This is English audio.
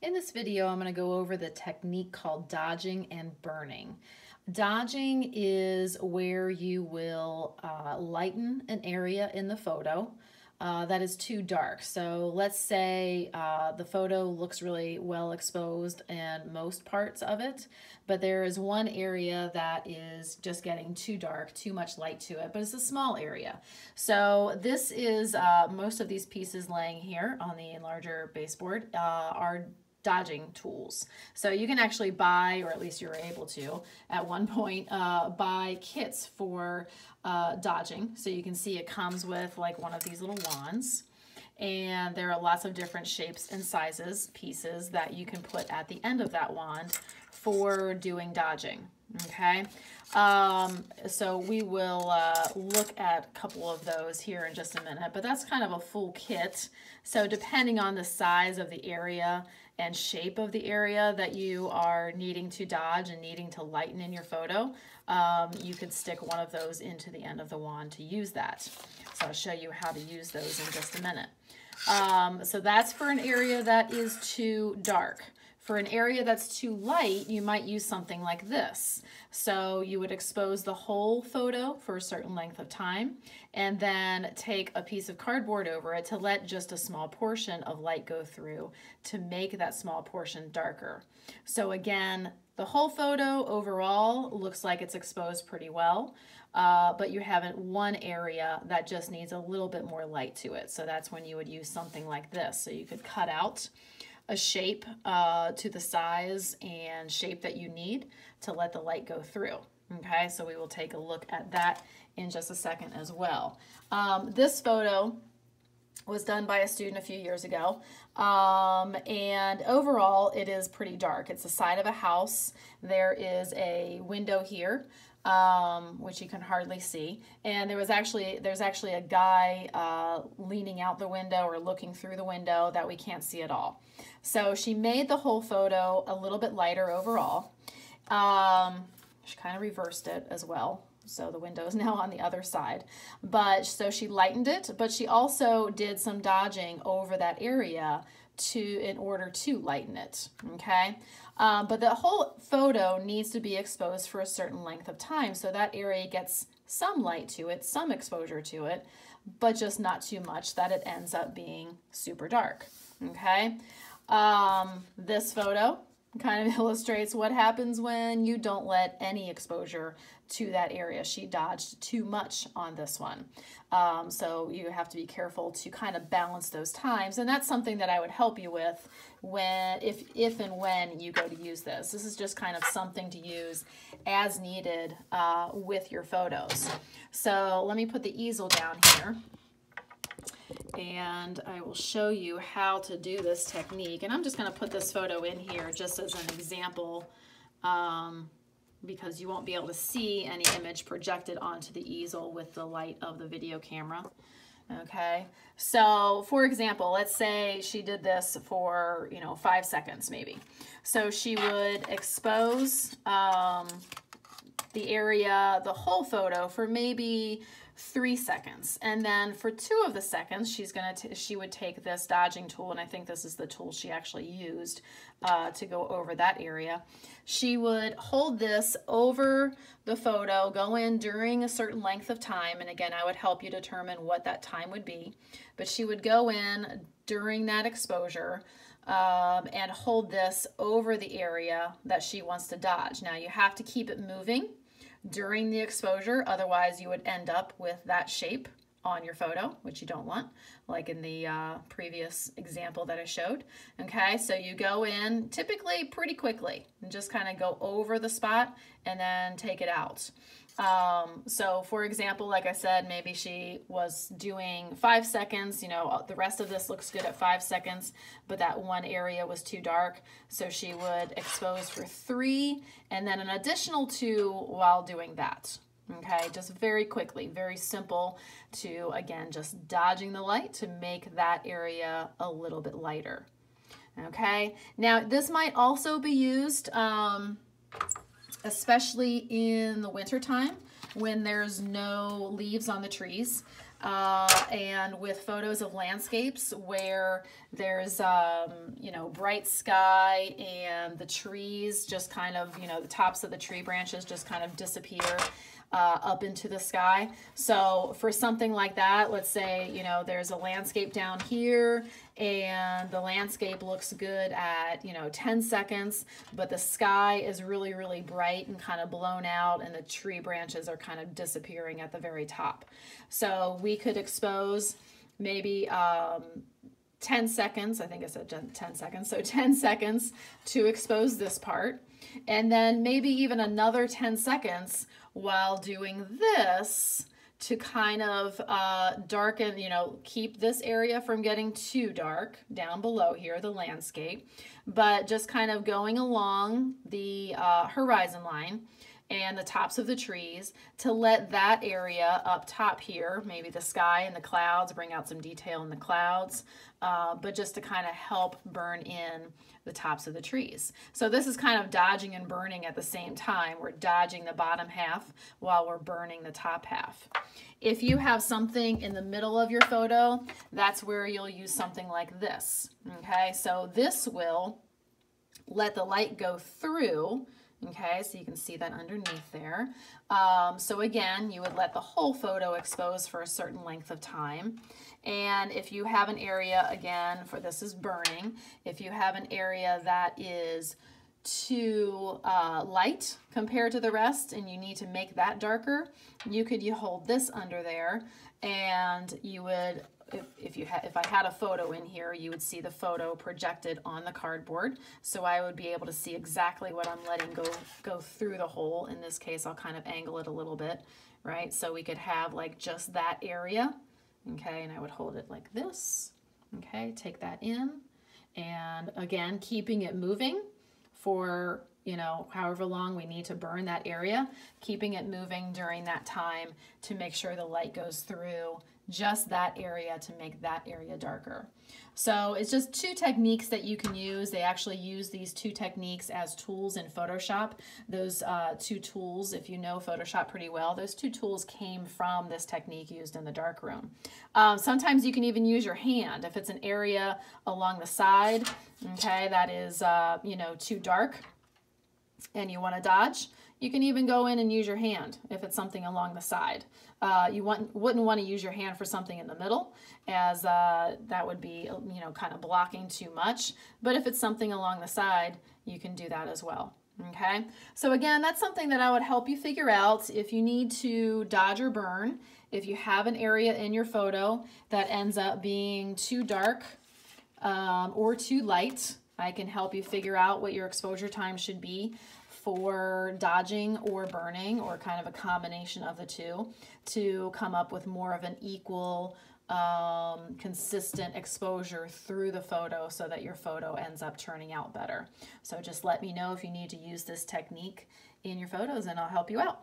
In this video, I'm going to go over the technique called dodging and burning. Dodging is where you will lighten an area in the photo that is too dark. So let's say the photo looks really well exposed in most parts of it, but there is one area that is just getting too dark, too much light to it, but it's a small area. So this is most of these pieces laying here on the larger baseboard are dodging tools. So you can actually buy, or at least you were able to at one point, buy kits for dodging. So you can see it comes with like one of these little wands, and there are lots of different shapes and sizes pieces that you can put at the end of that wand for doing dodging. Okay, so we will look at a couple of those here in just a minute, but that's kind of a full kit. So depending on the size of the area and shape of the area that you are needing to dodge and needing to lighten in your photo, you could stick one of those into the end of the wand to use that. So I'll show you how to use those in just a minute. So that's for an area that is too dark. For an area that's too light, you might use something like this. So you would expose the whole photo for a certain length of time and then take a piece of cardboard over it to let just a small portion of light go through to make that small portion darker. So again, the whole photo overall looks like it's exposed pretty well, but you have one area that just needs a little bit more light to it. So that's when you would use something like this. So you could cut out a shape to the size and shape that you need to let the light go through. Okay, so we will take a look at that in just a second as well. This photo was done by a student a few years ago, and overall it is pretty dark. It's the side of a house. There is a window here, which you can hardly see, and there's actually a guy leaning out the window or looking through the window that we can't see at all. So she made the whole photo a little bit lighter overall. She kind of reversed it as well, so the window is now on the other side. But so she lightened it, but she also did some dodging over that area in order to lighten it. Okay, but the whole photo needs to be exposed for a certain length of time, so that area gets some light to it, some exposure to it, but just not too much that it ends up being super dark. Okay, this photo kind of illustrates what happens when you don't let any exposure to that area. She dodged too much on this one. So you have to be careful to kind of balance those times, and that's something that I would help you with if and when you go to use this. This is just kind of something to use as needed with your photos. So let me put the easel down here, and I will show you how to do this technique. And I'm just going to put this photo in here just as an example, because you won't be able to see any image projected onto the easel with the light of the video camera. Okay, so for example, let's say she did this for 5 seconds maybe. So she would expose the area, the whole photo, for maybe 3 seconds, and then for 2 of the seconds she would take this dodging tool, and I think this is the tool she actually used to go over that area. She would hold this over the photo, go in during a certain length of time, and again I would help you determine what that time would be, but she would go in during that exposure and hold this over the area that she wants to dodge. Now you have to keep it moving during the exposure, otherwise you would end up with that shape on your photo, which you don't want, like in the previous example that I showed. Okay, so you go in typically pretty quickly and just kind of go over the spot and then take it out. So for example, like I said, maybe she was doing 5 seconds, the rest of this looks good at 5 seconds, but that one area was too dark. So she would expose for 3 and then an additional 2 while doing that. Okay, just very quickly, very simple to, again, just dodging the light to make that area a little bit lighter. Okay, now this might also be used especially in the winter time when there's no leaves on the trees. And with photos of landscapes where there's, you know, bright sky and the trees just kind of, you know, the tops of the tree branches just kind of disappear up into the sky. So for something like that, let's say, you know, there's a landscape down here and the landscape looks good at, you know, 10 seconds, but the sky is really, really bright and kind of blown out and the tree branches are kind of disappearing at the very top. So we could expose maybe 10 seconds, I think I said 10 seconds, so 10 seconds to expose this part, and then maybe even another 10 seconds while doing this to kind of darken, you know, keep this area from getting too dark down below here, the landscape, but just kind of going along the horizon line and the tops of the trees to let that area up top here, maybe the sky and the clouds, bring out some detail in the clouds, but just to kind of help burn in the tops of the trees. So this is kind of dodging and burning at the same time. We're dodging the bottom half while we're burning the top half. If you have something in the middle of your photo, that's where you'll use something like this. Okay, so this will let the light go through. Okay, so you can see that underneath there. So again, you would let the whole photo expose for a certain length of time. And if you have an area, again, for this is burning, if you have an area that is too light compared to the rest and you need to make that darker, you hold this under there and you would, if I had a photo in here, you would see the photo projected on the cardboard. So I would be able to see exactly what I'm letting go through the hole. In this case, I'll kind of angle it a little bit, right? So we could have like just that area, okay? And I would hold it like this, okay? Take that in, and again, keeping it moving for, you know, however long we need to burn that area, keeping it moving during that time to make sure the light goes through just that area to make that area darker. So it's just two techniques that you can use. They actually use these two techniques as tools in Photoshop. Those two tools, if you know Photoshop pretty well, those two tools came from this technique used in the darkroom. Sometimes you can even use your hand if it's an area along the side, okay, that is you know, too dark and you want to dodge. You can even go in and use your hand if it's something along the side. You wouldn't want to use your hand for something in the middle, as that would be, you know, kind of blocking too much. But if it's something along the side, you can do that as well. Okay, so again, that's something that I would help you figure out if you need to dodge or burn. If you have an area in your photo that ends up being too dark or too light, I can help you figure out what your exposure time should be for dodging or burning, or kind of a combination of the two, to come up with more of an equal, consistent exposure through the photo so that your photo ends up turning out better. So just let me know if you need to use this technique in your photos and I'll help you out.